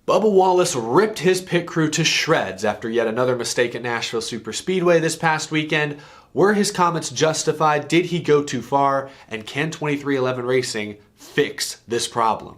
Bubba Wallace ripped his pit crew to shreds after yet another mistake at Nashville Superspeedway this past weekend. Were his comments justified? Did he go too far? And can 23XI Racing fix this problem?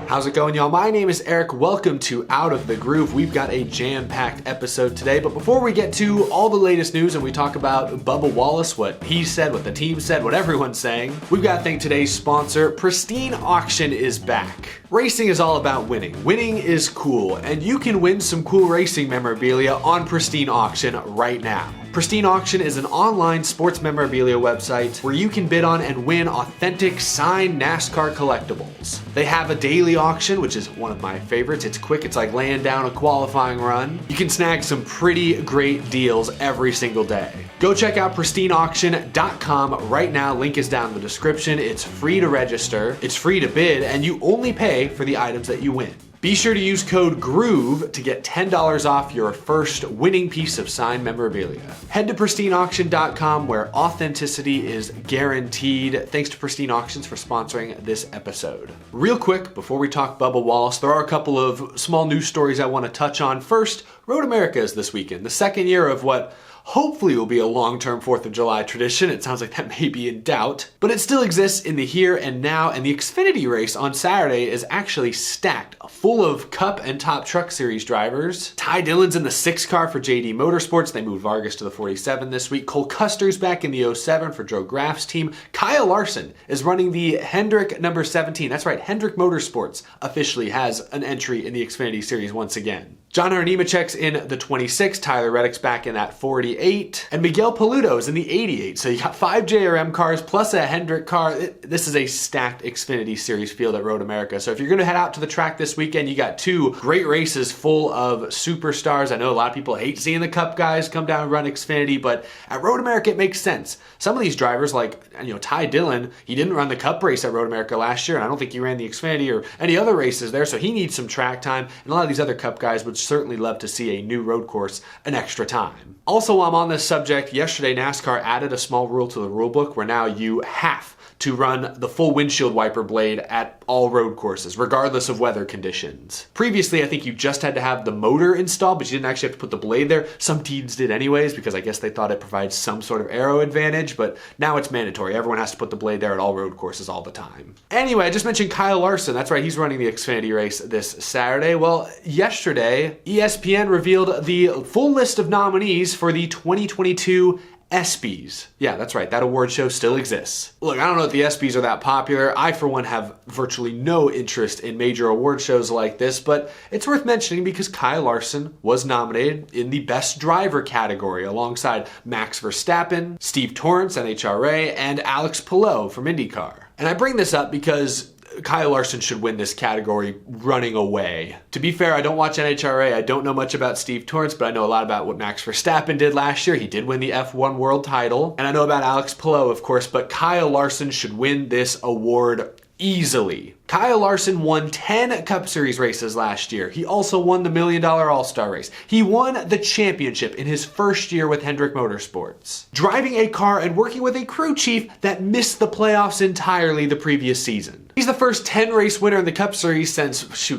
How's it going, y'all? My name is Eric. Welcome to Out of the Groove. We've got a jam-packed episode today, but before we get to all the latest news and we talk about Bubba Wallace, what he said, what the team said, what everyone's saying, we've got to thank today's sponsor. Pristine Auction is back. Racing is all about winning. Winning is cool, and you can win some cool racing memorabilia on Pristine Auction right now. Pristine Auction is an online sports memorabilia website where you can bid on and win authentic signed NASCAR collectibles. They have a daily auction, which is one of my favorites. It's quick, it's like laying down a qualifying run. You can snag some pretty great deals every single day. Go check out pristineauction.com right now. Link is down in the description. It's free to register, it's free to bid, and you only pay for the items that you win. Be sure to use code GROOVE to get $10 off your first winning piece of signed memorabilia. Head to pristineauction.com where authenticity is guaranteed. Thanks to Pristine Auctions for sponsoring this episode. Real quick, before we talk Bubba Wallace, there are a couple of small news stories I want to touch on. First, Road America is this weekend, the second year of what hopefully will be a long-term 4th of July tradition. It sounds like that may be in doubt, but it still exists in the here and now, and the Xfinity race on Saturday is actually stacked, full of Cup and Top Truck Series drivers. Ty Dillon's in the 6 car for JD Motorsports. They moved Vargas to the 47 this week. Cole Custer's back in the 07 for Joe Graf's team. Kyle Larson is running the Hendrick number 17. That's right, Hendrick Motorsports officially has an entry in the Xfinity Series once again. John Nemechek's in the 26, Tyler Reddick's back in that 48, and Miguel Paludo's in the 88. So you got 5 JRM cars plus a Hendrick car. This is a stacked Xfinity Series field at Road America. So if you're gonna head out to the track this weekend, you got 2 great races full of superstars. I know a lot of people hate seeing the Cup guys come down and run Xfinity, but at Road America it makes sense. Some of these drivers, like Ty Dillon, he didn't run the Cup race at Road America last year, and I don't think he ran the Xfinity or any other races there, so he needs some track time, and a lot of these other Cup guys would certainly love to see a new road course an extra time. Also, while I'm on this subject, yesterday NASCAR added a small rule to the rule book where now you have to run the full windshield wiper blade at all road courses, regardless of weather conditions. Previously, I think you just had to have the motor installed, but you didn't actually have to put the blade there. Some teams did anyways, because I guess they thought it provides some sort of aero advantage, but now it's mandatory. Everyone has to put the blade there at all road courses all the time. Anyway, I just mentioned Kyle Larson. That's right, he's running the Xfinity race this Saturday. Well, yesterday, ESPN revealed the full list of nominees for the 2022 ESPYs. Yeah, that's right, that award show still exists. Look, I don't know if the ESPYs are that popular. I, for one, have virtually no interest in major award shows like this, but it's worth mentioning because Kyle Larson was nominated in the Best Driver category alongside Max Verstappen, Steve Torrence, NHRA, and Alex Palou from IndyCar. And I bring this up because Kyle Larson should win this category running away. To be fair, I don't watch NHRA. I don't know much about Steve Torrence, but I know a lot about what Max Verstappen did last year. He did win the F1 world title. And I know about Alex Palou, of course, but Kyle Larson should win this award easily. Kyle Larson won 10 Cup Series races last year. He also won the $1 Million All-Star race. He won the championship in his first year with Hendrick Motorsports, driving a car and working with a crew chief that missed the playoffs entirely the previous season. He's the first 10-race winner in the Cup Series since,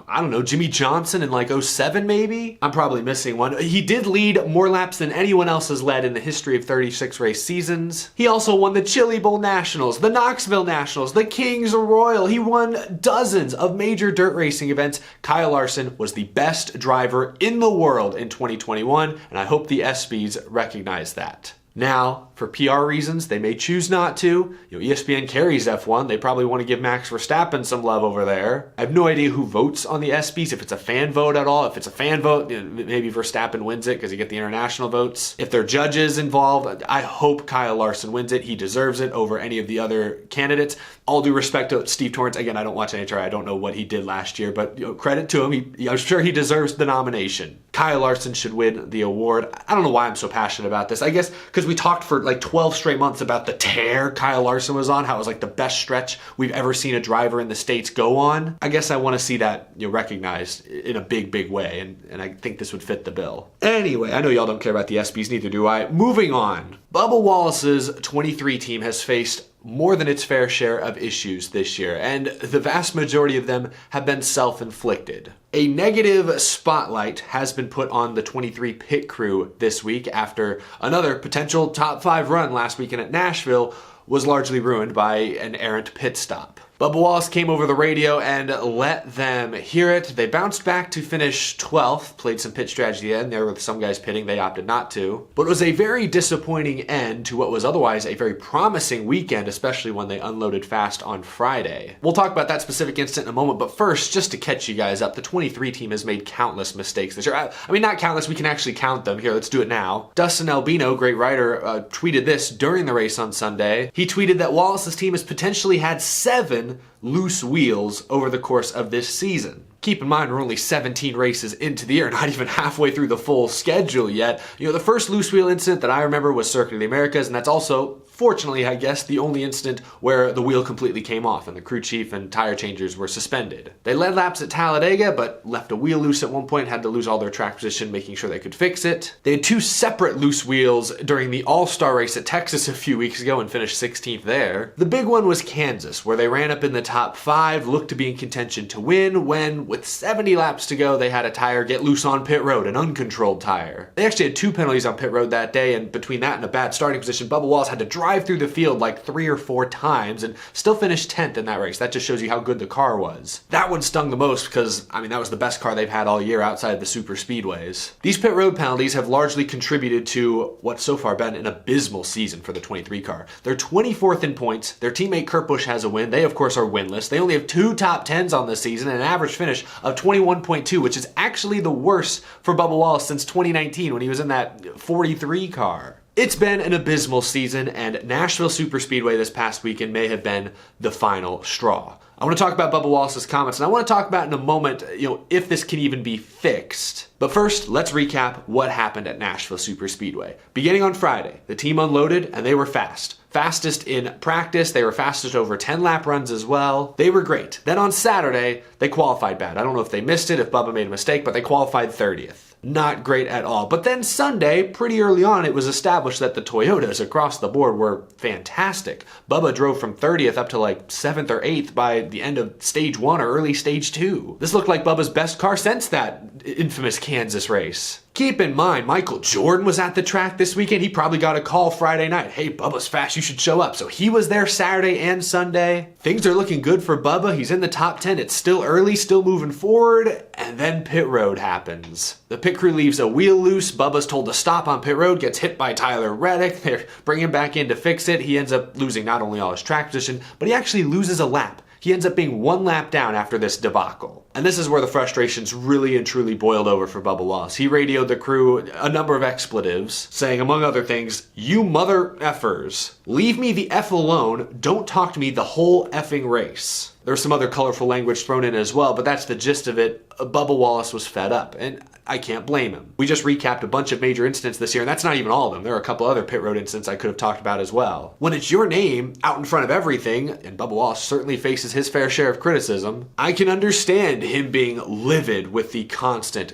I don't know, Jimmy Johnson in like 07 maybe? I'm probably missing one. He did lead more laps than anyone else has led in the history of 36 race seasons. He also won the Chili Bowl Nationals, the Knoxville Nationals, the Kings Royal. He won dozens of major dirt racing events. Kyle Larson was the best driver in the world in 2021, and I hope the ESPYs recognize that. Now, for PR reasons, they may choose not to. ESPN carries F1. They probably want to give Max Verstappen some love over there. I have no idea who votes on the ESPYs, if it's a fan vote at all. If it's a fan vote, maybe Verstappen wins it because you get the international votes. If there are judges involved, I hope Kyle Larson wins it. He deserves it over any of the other candidates. All due respect to Steve Torrence. Again, I don't watch NHRA. I don't know what he did last year, but credit to him. I'm sure he deserves the nomination. Kyle Larson should win the award. I don't know why I'm so passionate about this. I guess because we talked for like 12 straight months about the tear Kyle Larson was on, how it was like the best stretch we've ever seen a driver in the States go on. I guess I want to see that recognized in a big, big way, and I think this would fit the bill. Anyway, I know y'all don't care about the ESPYs, neither do I. Moving on. Bubba Wallace's 23 team has faced more than its fair share of issues this year, and the vast majority of them have been self-inflicted. A negative spotlight has been put on the 23 pit crew this week after another potential top 5 run last weekend at Nashville was largely ruined by an errant pit stop. Bubba Wallace came over the radio and let them hear it. They bounced back to finish 12th, played some pit strategy in there with some guys pitting, they opted not to. But it was a very disappointing end to what was otherwise a very promising weekend, especially when they unloaded fast on Friday. We'll talk about that specific incident in a moment, but first, just to catch you guys up, the 23 team has made countless mistakes this year. I mean, not countless, we can actually count them. Here, let's do it now. Dustin Albino, great writer, tweeted this during the race on Sunday. He tweeted that Wallace's team has potentially had 7 loose wheels over the course of this season. Keep in mind, we're only 17 races into the year, not even halfway through the full schedule yet. You know, the first loose wheel incident that I remember was Circuit of the Americas, and that's also, fortunately, I guess, the only incident where the wheel completely came off and the crew chief and tire changers were suspended. They led laps at Talladega, but left a wheel loose at one point, had to lose all their track position, making sure they could fix it. They had 2 separate loose wheels during the All-Star race at Texas a few weeks ago and finished 16th there. The big one was Kansas, where they ran up in the top 5, looked to be in contention to win, when, with 70 laps to go, they had a tire get loose on pit road, an uncontrolled tire. They actually had 2 penalties on pit road that day, and between that and a bad starting position, Bubba Wallace had to drive through the field like 3 or 4 times and still finished 10th in that race. That just shows you how good the car was. That one stung the most because, I mean, that was the best car they've had all year outside of the super speedways. These pit road penalties have largely contributed to what's so far been an abysmal season for the 23 car. They're 24th in points. Their teammate Kurt Busch has a win. They, of course, are winless. They only have 2 top 10s on this season and an average finish of 21.2, which is actually the worst for Bubba Wallace since 2019 when he was in that 43 car. It's been an abysmal season, and Nashville Superspeedway this past weekend may have been the final straw. I want to talk about Bubba Wallace's comments, and I want to talk about in a moment, if this can even be fixed. But first, let's recap what happened at Nashville Superspeedway. Beginning on Friday, the team unloaded, and they were fast. Fastest in practice, they were fastest over 10 lap runs as well. They were great. Then on Saturday, they qualified bad. I don't know if they missed it, if Bubba made a mistake, but they qualified 30th. Not great at all. But then Sunday, pretty early on, it was established that the Toyotas across the board were fantastic. Bubba drove from 30th up to like 7th or 8th by the end of stage 1 or early stage 2. This looked like Bubba's best car since that infamous Kansas race. Keep in mind, Michael Jordan was at the track this weekend. He probably got a call Friday night. Hey, Bubba's fast, you should show up. So he was there Saturday and Sunday. Things are looking good for Bubba. He's in the top 10. It's still early, still moving forward. And then pit road happens. The pit crew leaves a wheel loose. Bubba's told to stop on pit road, gets hit by Tyler Reddick. They bring him back in to fix it. He ends up losing not only all his track position, but he actually loses a lap. He ends up being 1 lap down after this debacle. And this is where the frustrations really and truly boiled over for Bubba Wallace. He radioed the crew a number of expletives, saying, among other things, "You mother effers. Leave me the F alone. Don't talk to me the whole effing race." There's some other colorful language thrown in as well, but that's the gist of it. Bubba Wallace was fed up, and I can't blame him. We just recapped a bunch of major incidents this year, and that's not even all of them. There are a couple other pit road incidents I could have talked about as well. When it's your name out in front of everything, and Bubba Wallace certainly faces his fair share of criticism, I can understand him being livid with the constant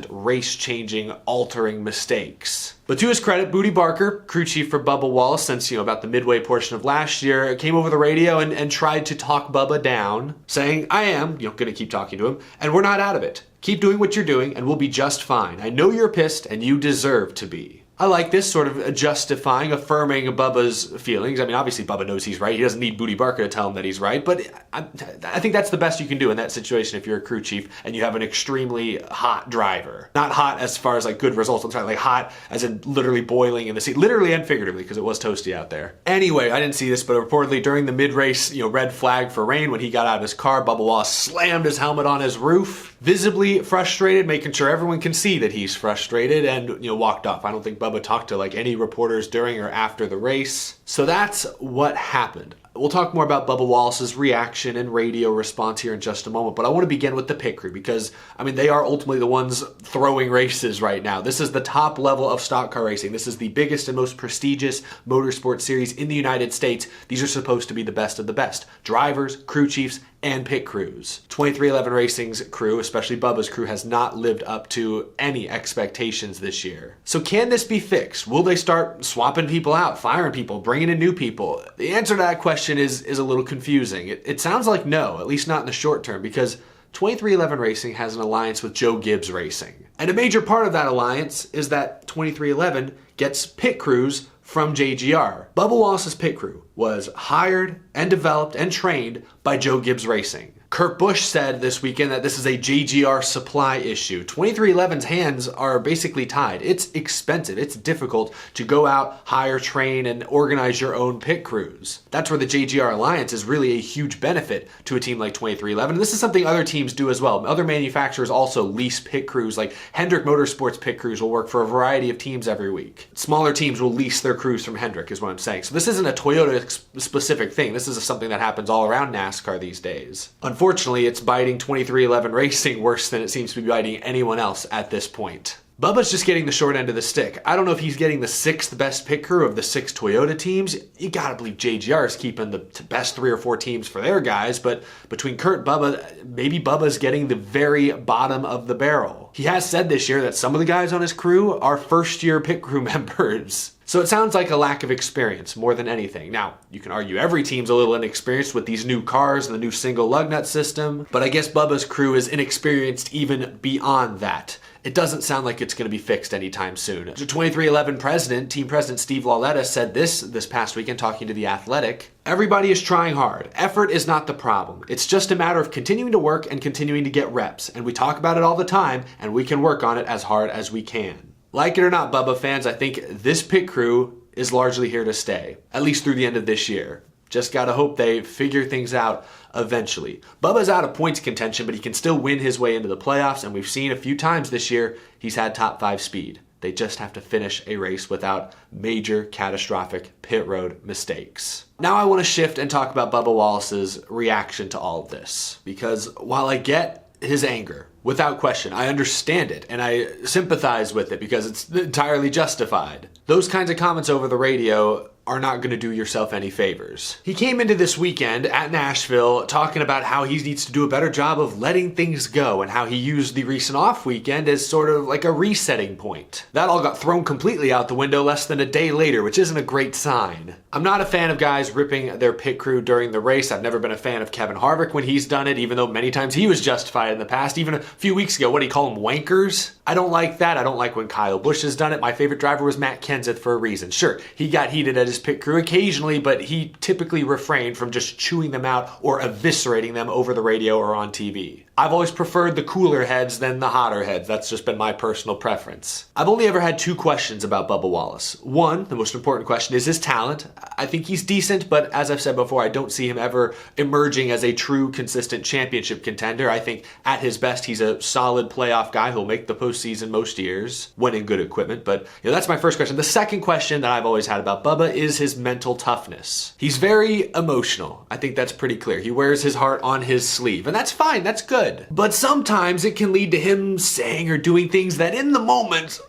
race-changing, altering mistakes. But to his credit, Booty Barker, crew chief for Bubba Wallace since, about the midway portion of last year, came over the radio and tried to talk Bubba down, saying, I am, gonna keep talking to him, and we're not out of it. Keep doing what you're doing and we'll be just fine. I know you're pissed and you deserve to be. I like this sort of justifying, affirming Bubba's feelings. I mean, obviously Bubba knows he's right. He doesn't need Booty Barker to tell him that he's right, but I think that's the best you can do in that situation if you're a crew chief and you have an extremely hot driver. Not hot as far as like good results, I'm sorry, like hot as in literally boiling in the seat, literally and figuratively, because it was toasty out there. Anyway, I didn't see this, but reportedly during the mid-race, red flag for rain, when he got out of his car, Bubba Wallace slammed his helmet on his roof, visibly frustrated, making sure everyone can see that he's frustrated, and walked off. I don't think Bubba talked to like any reporters during or after the race. So that's what happened. We'll talk more about Bubba Wallace's reaction and radio response here in just a moment, but I want to begin with the pit crew because, they are ultimately the ones throwing races right now. This is the top level of stock car racing. This is the biggest and most prestigious motorsport series in the United States. These are supposed to be the best of the best. Drivers, crew chiefs, and pit crews. 23XI Racing's crew, especially Bubba's crew, has not lived up to any expectations this year. So can this be fixed? Will they start swapping people out, firing people, bringing in new people? The answer to that question is a little confusing. It sounds like no, at least not in the short term, because 23XI Racing has an alliance with Joe Gibbs Racing. And a major part of that alliance is that 23XI gets pit crews from JGR. Bubba Wallace's pit crew was hired and developed and trained by Joe Gibbs Racing. Kurt Busch said this weekend that this is a JGR supply issue. 23XI's hands are basically tied. It's expensive. It's difficult to go out, hire, train, and organize your own pit crews. That's where the JGR Alliance is really a huge benefit to a team like 23XI. And this is something other teams do as well. Other manufacturers also lease pit crews, like Hendrick Motorsports pit crews will work for a variety of teams every week. Smaller teams will lease their crews from Hendrick, is what I'm saying. So this isn't a Toyota specific thing. This is something that happens all around NASCAR these days. Unfortunately, it's biting 23XI Racing worse than it seems to be biting anyone else at this point. Bubba's just getting the short end of the stick. I don't know if he's getting the 6th best pit crew of the 6 Toyota teams. You gotta believe JGR is keeping the best 3 or 4 teams for their guys, but between Kurt and Bubba, maybe Bubba's getting the very bottom of the barrel. He has said this year that some of the guys on his crew are first-year pit crew members. So it sounds like a lack of experience more than anything. Now, you can argue every team's a little inexperienced with these new cars and the new single lug nut system, but I guess Bubba's crew is inexperienced even beyond that. It doesn't sound like it's going to be fixed anytime soon. The 23XI team president Steve Lauletta said this past weekend talking to The Athletic. Everybody is trying hard. Effort is not the problem. It's just a matter of continuing to work and continuing to get reps. And we talk about it all the time, and we can work on it as hard as we can. Like it or not, Bubba fans, I think this pit crew is largely here to stay, at least through the end of this year. Just gotta hope they figure things out eventually. Bubba's out of points contention, but he can still win his way into the playoffs, and we've seen a few times this year he's had top 5 speed. They just have to finish a race without major catastrophic pit road mistakes. Now I want to shift and talk about Bubba Wallace's reaction to all of this, because while I get his anger, without question, I understand it and I sympathize with it because it's entirely justified. Those kinds of comments over the radio are not going to do yourself any favors. He came into this weekend at Nashville talking about how he needs to do a better job of letting things go and how he used the recent off weekend as sort of like a resetting point. That all got thrown completely out the window less than a day later, which isn't a great sign. I'm not a fan of guys ripping their pit crew during the race. I've never been a fan of Kevin Harvick when he's done it, even though many times he was justified in the past. Even a few weeks ago, what do you call them, wankers? I don't like that. I don't like when Kyle Busch has done it. My favorite driver was Matt Kenseth for a reason. Sure, he got heated at his pit crew occasionally, but he typically refrained from just chewing them out or eviscerating them over the radio or on TV. I've always preferred the cooler heads than the hotter heads. That's just been my personal preference. I've only ever had 2 questions about Bubba Wallace. One, the most important question, is his talent. I think he's decent, but as I've said before, I don't see him ever emerging as a true, consistent championship contender. I think at his best, he's a solid playoff guy who'll make the postseason most years when in good equipment. But that's my first question. The second question that I've always had about Bubba is his mental toughness. He's very emotional. I think that's pretty clear. He wears his heart on his sleeve, and that's fine. That's good. But sometimes it can lead to him saying or doing things that in the moment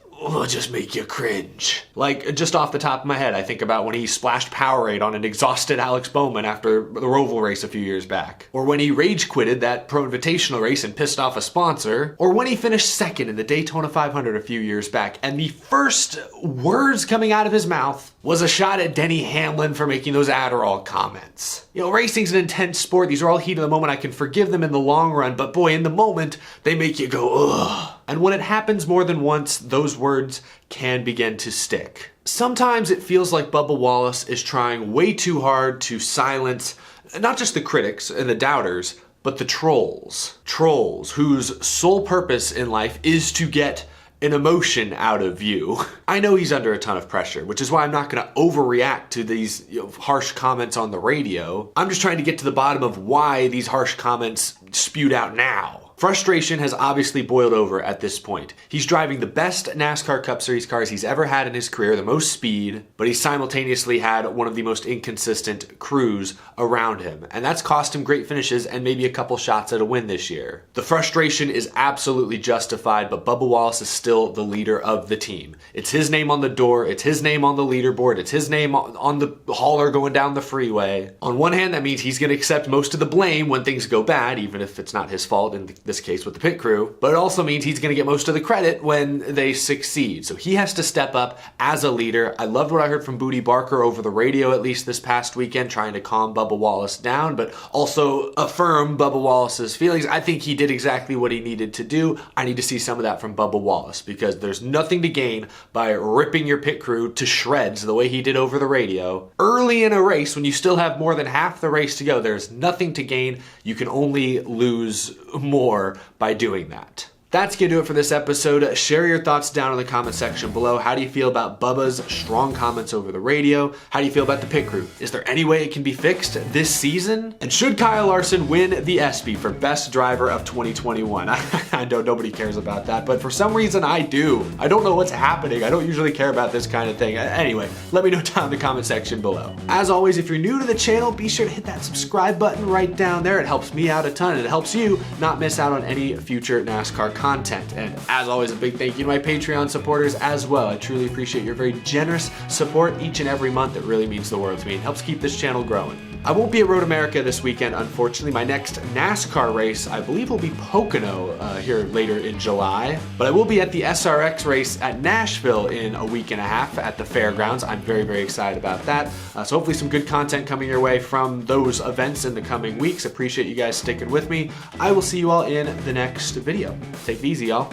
just make you cringe. Like, just off the top of my head, I think about when he splashed Powerade on an exhausted Alex Bowman after the Roval race a few years back. Or when he rage quitted that Pro Invitational race and pissed off a sponsor. Or when he finished second in the Daytona 500 a few years back, and the first words coming out of his mouth was a shot at Denny Hamlin for making those Adderall comments. Racing's an intense sport. These are all heat of the moment. I can forgive them in the long run, but boy, in the moment, they make you go, ugh. And when it happens more than once, those words can begin to stick. Sometimes it feels like Bubba Wallace is trying way too hard to silence not just the critics and the doubters, but the trolls. Trolls whose sole purpose in life is to get an emotion out of you. I know he's under a ton of pressure, which is why I'm not going to overreact to these harsh comments on the radio. I'm just trying to get to the bottom of why these harsh comments spewed out now. Frustration has obviously boiled over at this point. He's driving the best NASCAR Cup Series cars he's ever had in his career, the most speed, but he simultaneously had one of the most inconsistent crews around him. And that's cost him great finishes and maybe a couple shots at a win this year. The frustration is absolutely justified, but Bubba Wallace is still the leader of the team. It's his name on the door, it's his name on the leaderboard, it's his name on the hauler going down the freeway. On one hand, that means he's going to accept most of the blame when things go bad, even if it's not his fault in this case with the pit crew, but it also means he's going to get most of the credit when they succeed. So he has to step up as a leader. I loved what I heard from Booty Barker over the radio, at least this past weekend, trying to calm Bubba Wallace down, but also affirm Bubba Wallace's feelings. I think he did exactly what he needed to do. I need to see some of that from Bubba Wallace, because there's nothing to gain by ripping your pit crew to shreds the way he did over the radio. Early in a race, when you still have more than half the race to go, there's nothing to gain. You can only lose more by doing that. That's going to do it for this episode. Share your thoughts down in the comment section below. How do you feel about Bubba's strong comments over the radio? How do you feel about the pit crew? Is there any way it can be fixed this season? And should Kyle Larson win the ESPY for Best Driver of 2021? I know nobody cares about that, but for some reason I do. I don't know what's happening. I don't usually care about this kind of thing. Anyway, let me know down in the comment section below. As always, if you're new to the channel, be sure to hit that subscribe button right down there. It helps me out a ton, and it helps you not miss out on any future NASCAR content. And as always, a big thank you to my Patreon supporters as well. I truly appreciate your very generous support each and every month. It really means the world to me and helps keep this channel growing. I won't be at Road America this weekend, unfortunately. My next NASCAR race, I believe, will be Pocono here later in July. But I will be at the SRX race at Nashville in a week and a half at the fairgrounds. I'm very, very excited about that. So hopefully some good content coming your way from those events in the coming weeks. Appreciate you guys sticking with me. I will see you all in the next video. Take it easy, y'all.